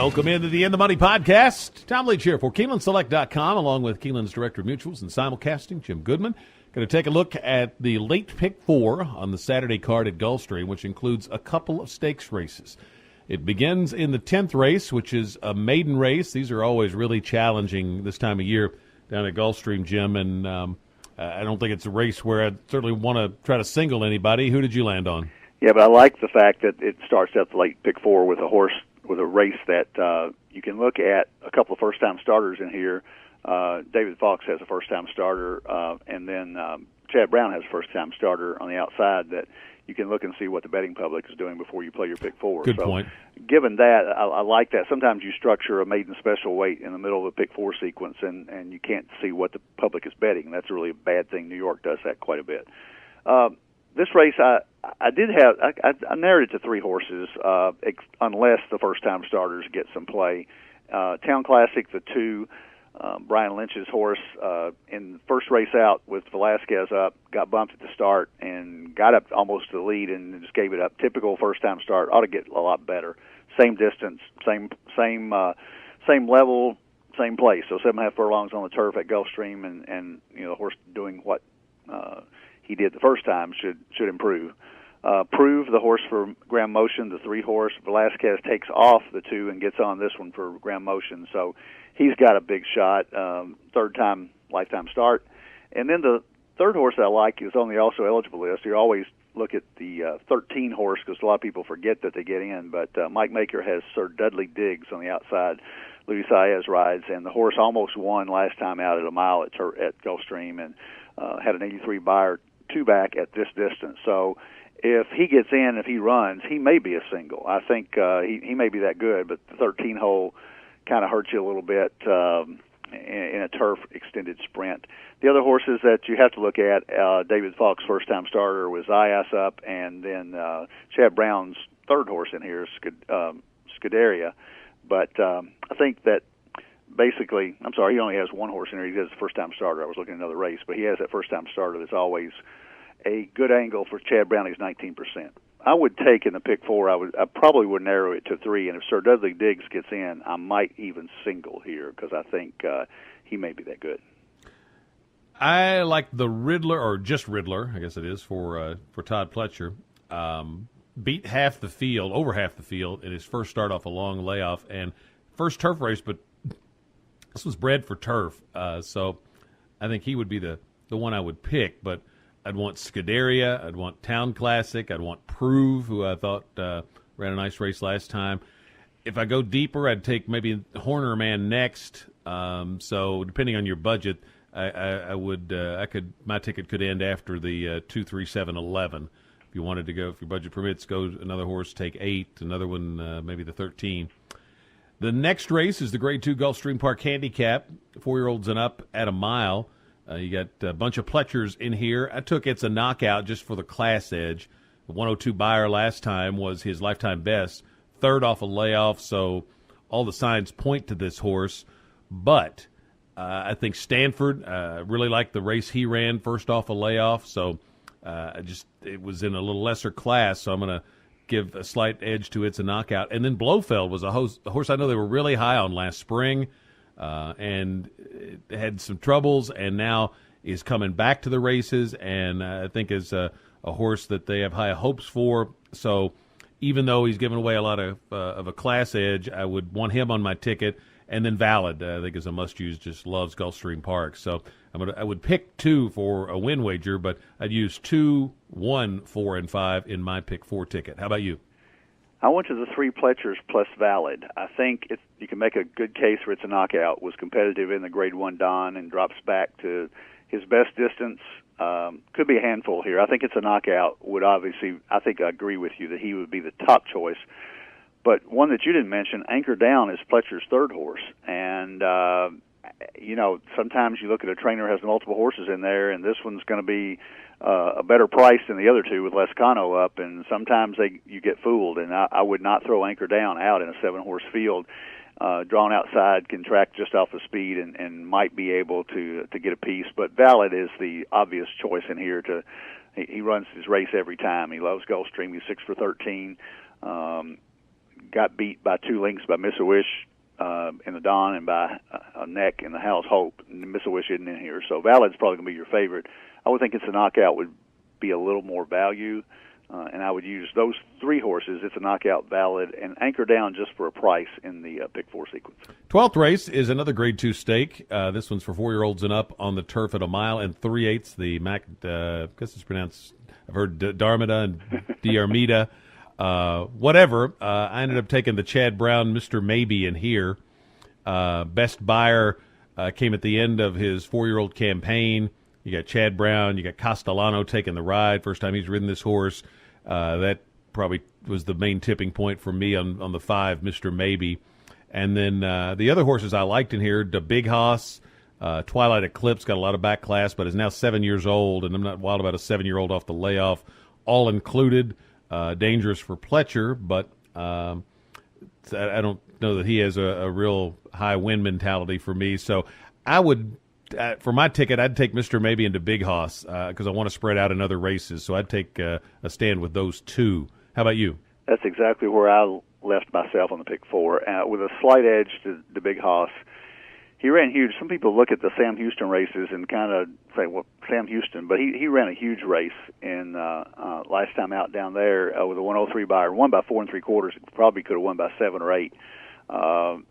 Welcome into the In the Money podcast. Tom Leach here for KeenelandSelect.com, along with Keeneland's Director of Mutuals and Simulcasting, Jim Goodman. Going to take a look at the Late Pick 4 on the Saturday card at Gulfstream, which includes a couple of stakes races. It begins in the 10th race, which is a maiden race. These are always really challenging this time of year down at Gulfstream, Jim, and I don't think it's a race where I'd certainly want to try to single anybody. Who did you land on? Yeah, but I like the fact that it starts out the Late Pick 4 with a horse, with a race that you can look at a couple of first-time starters in here. David Fox has a first-time starter, and then Chad Brown has a first-time starter on the outside that you can look and see what the betting public is doing before you play your pick 4. Good point. Given that, I like that. Sometimes you structure a maiden special weight in the middle of a pick 4 sequence, and you can't see what the public is betting. That's really a bad thing. New York does that quite a bit. This race, I did have, I narrowed it to 3 horses, unless the first-time starters get some play. Town Classic, the 2, Brian Lynch's horse, in the first race out with Velasquez up, got bumped at the start and got up almost to the lead and just gave it up. Typical first-time start, ought to get a lot better. Same distance, same level, same place. So 7.5 furlongs on the turf at Gulfstream, and you know, the horse doing what he did the first time should improve. Prove, the horse for Graham Motion, the 3 horse. Velasquez takes off the 2 and gets on this one for Graham Motion. So he's got a big shot, third time lifetime start. And then the third horse I like is on the also eligible list. You always look at the 13 horse because a lot of people forget that they get in. But Mike Maker has Sir Dudley Diggs on the outside. Luis Saez rides, and the horse almost won last time out at a mile at Gulfstream and had an 83 buyer 2 back at this distance. So if he gets in, if he runs, he may be a single. I think he may be that good, but the 13 hole kind of hurts you a little bit in a turf extended sprint. The other horses that you have to look at, David Fox, first-time starter, with Zayas up, and then Chad Brown's third horse in here, Scuderia. But I think that basically, I'm sorry, he only has 1 horse in here. He has a first-time starter. I was looking at another race, but he has that first-time starter that's always a good angle for Chad Brown. He's 19%. I would take in the pick 4. I probably would narrow it to 3, and if Sir Dudley Diggs gets in, I might even single here because I think he may be that good. I like the Riddler, or just Riddler, I guess it is, for Todd Pletcher. Beat over half the field in his first start off a long layoff and first turf race, but this was bred for turf, so I think he would be the one I would pick. But I'd want Scuderia, I'd want Town Classic, I'd want Prove, who I thought ran a nice race last time. If I go deeper, I'd take maybe Horner Man next. So depending on your budget, my ticket could end after the 2, 3, 7, 11. If you wanted to go, if your budget permits, go another horse, take 8, another one, maybe the 13. The next race is the Grade 2 Gulfstream Park Handicap, 4-year-olds and up at a mile. You got a bunch of Pletchers in here. I took It's a Knockout just for the class edge. The 102 buyer last time was his lifetime best, third off a layoff, so all the signs point to this horse. But I think Stanford, really liked the race he ran first off a layoff, so it was in a little lesser class, so I'm going to give a slight edge to It's a Knockout. And then Blofeld was a horse I know they were really high on last spring, and had some troubles, and now is coming back to the races, and I think is a horse that they have high hopes for. So even though he's given away a lot of a class edge, I would want him on my ticket. And then Valid, I think, is a must-use, just loves Gulfstream Park. So I would pick 2 for a win wager, but I'd use 2, 1, 4, and 5 in my pick 4 ticket. How about you? I went to the 3 Pletchers plus Valid. I think you can make a good case for It's a Knockout. Was competitive in the Grade 1 Don and drops back to his best distance. Could be a handful here. I think It's a Knockout would obviously, I think I agree with you that he would be the top choice. But one that you didn't mention, Anchor Down, is Pletcher's third horse. And, sometimes you look at a trainer who has multiple horses in there, and this one's going to be a better price than the other 2 with Lescano up, and sometimes you get fooled. And I would not throw Anchor Down out in a 7-horse field. Drawn outside, can track just off the speed and might be able to get a piece. But Valid is the obvious choice in here. He runs his race every time. He loves Gulfstream. He's 6 for 13. got beat by 2 lengths by Miss a Wish in the Dawn and by a neck in the House Hope. And Miss a Wish isn't in here, so Valid's probably going to be your favorite. I would think It's a Knockout would be a little more value, and I would use those 3 horses, It's a Knockout, Valid, and Anchor Down just for a price in the pick 4 sequence. 12th race is another Grade 2 stake. This one's for 4-year-olds and up on the turf at 1 mile 3/8. The I guess it's pronounced, I've heard Darmida and Diarmida. Whatever. I ended up taking the Chad Brown Mr. Maybe in here. Best buyer came at the end of his 4-year-old campaign. You got Chad Brown. You got Castellano taking the ride. First time he's ridden this horse. That probably was the main tipping point for me on the 5, Mr. Maybe. And then the other horses I liked in here, the Big Hoss, Twilight Eclipse, got a lot of back class, but is now 7 years old, and I'm not wild about a 7-year-old off the layoff. All included, dangerous for Pletcher, but I don't know that he has a real high win mentality for me. So I would, for my ticket, I'd take Mr. Maybe into Big Hoss because I want to spread out in other races. So I'd take a stand with those 2. How about you? That's exactly where I left myself on the pick 4, with a slight edge to the Big Hoss. He ran huge. Some people look at the Sam Houston races and kind of say, well, Sam Houston, but he ran a huge race in last time out down there with a 103 buyer, won by 4 3/4. Probably could have won by 7 or 8.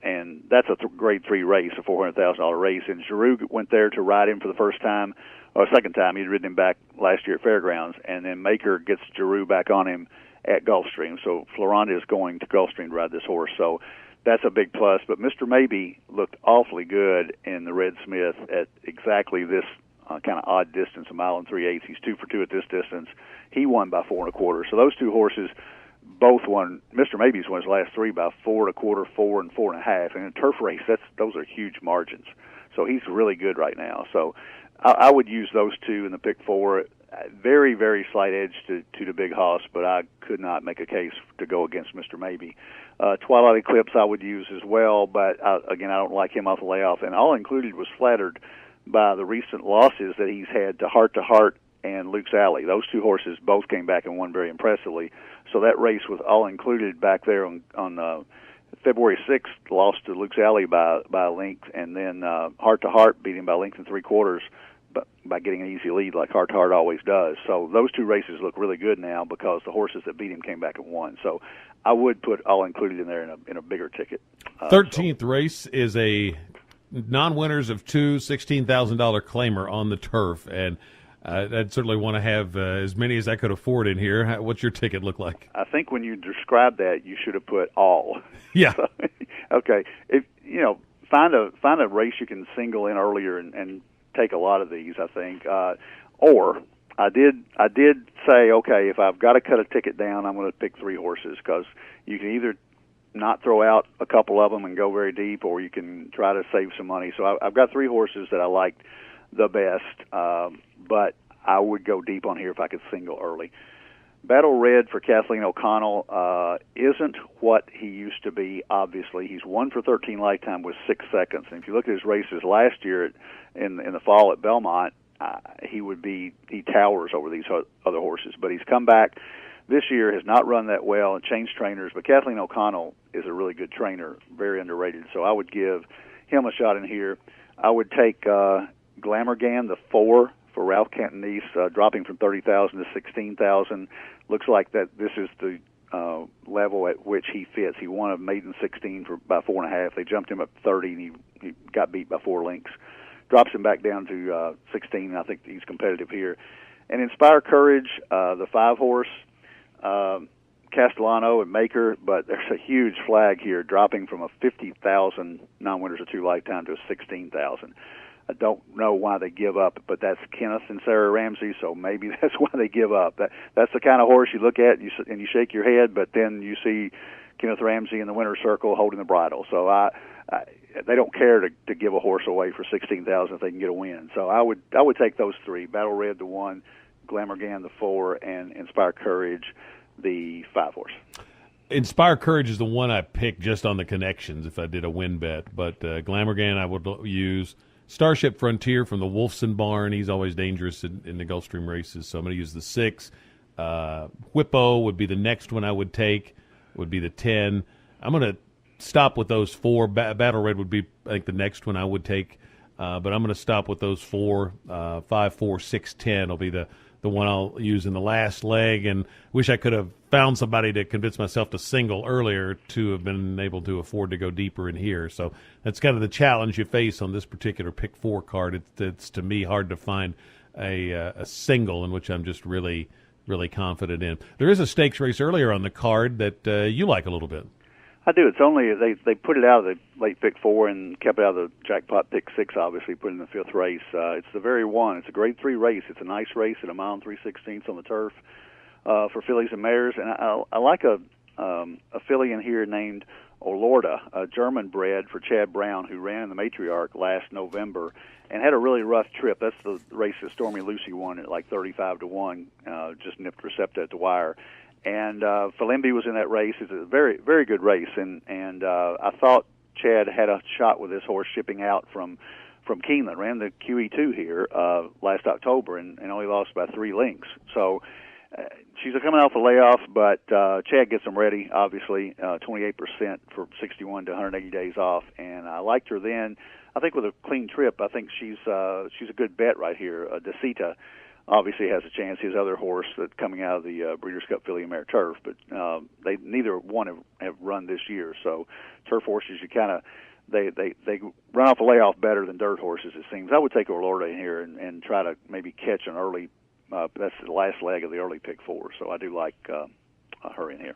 And that's a Grade 3 race, a $400,000 race. And Giroux went there to ride him for the first time, or second time. He'd ridden him back last year at Fairgrounds. And then Maker gets Giroux back on him at Gulfstream. So Floranda is going to Gulfstream to ride this horse. So that's a big plus. But Mr. Maybe looked awfully good in the Red Smith at exactly this kind of odd distance, 1 mile 3/8. He's 2 for 2 at this distance. He won by 4 1/4. So those 2 horses both won. Mr. Maybe's won his last 3 by 4 1/4, 4, and 4 1/2. And in a turf race, those are huge margins. So he's really good right now. So I would use those 2 in the pick 4. Very, very slight edge to the Big Hoss, but I could not make a case to go against Mr. Maybe. Twilight Eclipse I would use as well, but again, I don't like him off the layoff. And All Included was flattered by the recent losses that he's had to Heart and Luke's Alley. Those 2 horses both came back and won very impressively. So that race with All Included back there on February 6th lost to Luke's Alley by a length, and then Heart beat him by a length and 3/4 by getting an easy lead like Heart always does. So those 2 races look really good now because the horses that beat him came back and won. So I would put All Included in there in a bigger ticket. 13th race is a non-winners of 2 $16,000 claimer on the turf, and I'd certainly want to have as many as I could afford in here. What's your ticket look like? I think when you described that, you should have put all. Yeah. So, okay. If find a race you can single in earlier and take a lot of these, I think. Or I did say, okay, if I've got to cut a ticket down, I'm going to pick 3 horses because you can either not throw out a couple of them and go very deep, or you can try to save some money. So I've got 3 horses that I liked the best, but I would go deep on here if I could single early. Battle Red for Kathleen O'Connell isn't what he used to be, obviously. He's 1 for 13 lifetime with 6 seconds. And if you look at his races last year in the fall at Belmont, he towers over these other horses. But he's come back this year, has not run that well, and changed trainers. But Kathleen O'Connell is a really good trainer, very underrated. So I would give him a shot in here. I would take Glamourgan, the 4, for Ralph Cantonese, dropping from 30,000 to 16,000. Looks like that this is the level at which he fits. He won a maiden 16 by 4 1/2. They jumped him up 30, and he got beat by 4 lengths. Drops him back down to 16, and I think he's competitive here. And Inspire Courage, the 5 horse, Castellano and Maker, but there's a huge flag here, dropping from a 50,000 non-winners of 2 lifetime to a 16,000. I don't know why they give up, but that's Kenneth and Sarah Ramsey, so maybe that's why they give up. That's the kind of horse you look at and you shake your head, but then you see Kenneth Ramsey in the winner's circle holding the bridle. So they don't care to give a horse away for 16,000 if they can get a win. So I would take those 3: Battle Red, the 1, Glamourgan, the 4, and Inspire Courage, the 5 horse. Inspire Courage is the one I picked just on the connections if I did a win bet, but Glamourgan I would use. Starship Frontier from the Wolfson barn. He's always dangerous in the Gulfstream races, so I'm going to use the 6. Whippo would be the next one I would take, would be the 10. I'm going to stop with those 4. Battle Red would be, I think, the next one I would take. But I'm going to stop with those 4. 5, 4, 6, 10 will be the one I'll use in the last leg. And wish I could have found somebody to convince myself to single earlier to have been able to afford to go deeper in here. So that's kind of the challenge you face on this particular pick 4 card. It's to me hard to find a single in which I'm just really confident in. There is a stakes race earlier on the card that you like a little bit. I do. It's only they put it out of the late pick 4 and kept it out of the jackpot pick 6. Obviously, put it in the 5th race. It's the very one. It's a Grade 3 race. It's a nice race at 1 mile and 3/16 on the turf for fillies and mares. And I like a filly in here named Olorda, a German bred for Chad Brown, who ran in the Matriarch last November and had a really rough trip. That's the race that Stormy Lucy won at like 35-1. Just nipped Recepta at the wire. And Falimbi was in that race. It's a very, very good race, and I thought Chad had a shot with this horse shipping out from Keeneland. Ran the QE2 here last October and only lost by 3 lengths. So she's coming off a layoff, but Chad gets them ready. Obviously, 28% for 61 to 180 days off, and I liked her then. I think with a clean trip, I think she's a good bet right here. Desita obviously has a chance. His other horse that's coming out of the Breeders' Cup Filly and Mare Turf, but they neither one have run this year. So turf horses, you kind of they run off a layoff better than dirt horses, it seems. I would take Orlorda in here and try to maybe catch an early. That's the last leg of the early pick 4. So I do like her in here.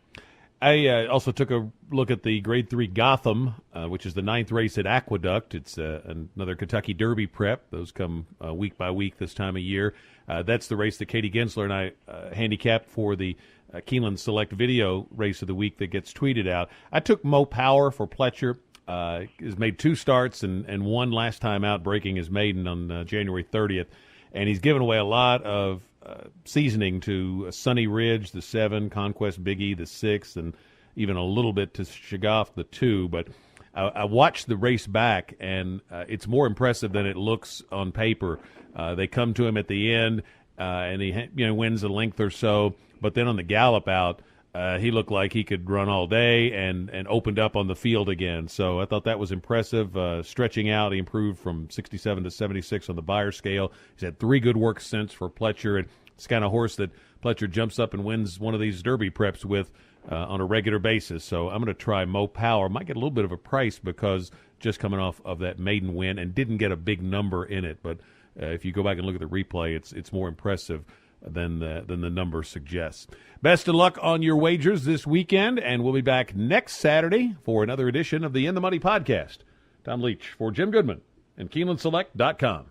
I also took a look at the Grade 3 Gotham, which is the 9th race at Aqueduct. It's another Kentucky Derby prep. Those come week by week this time of year. That's the race that Katie Gensler and I handicapped for the Keeneland Select Video race of the week that gets tweeted out. I took Mo Power for Pletcher. Has made 2 starts and one last time out, breaking his maiden on January 30th. And he's given away a lot of seasoning to Sunny Ridge, the 7, Conquest Biggie, the 6, and even a little bit to Shaggoff, the 2. But I watched the race back, and it's more impressive than it looks on paper. They come to him at the end, and he wins a length or so. But then on the gallop out, he looked like he could run all day and opened up on the field again. So I thought that was impressive. Stretching out, he improved from 67 to 76 on the Beyer scale. He's had 3 good work since for Pletcher, and it's the kind of horse that Pletcher jumps up and wins one of these Derby preps with on a regular basis. So I'm going to try Mo Power. Might get a little bit of a price because just coming off of that maiden win and didn't get a big number in it. But if you go back and look at the replay, it's more impressive than the number suggests. Best of luck on your wagers this weekend, and we'll be back next Saturday for another edition of the In the Money podcast. Tom Leach for Jim Goodman and KeenelandSelect.com.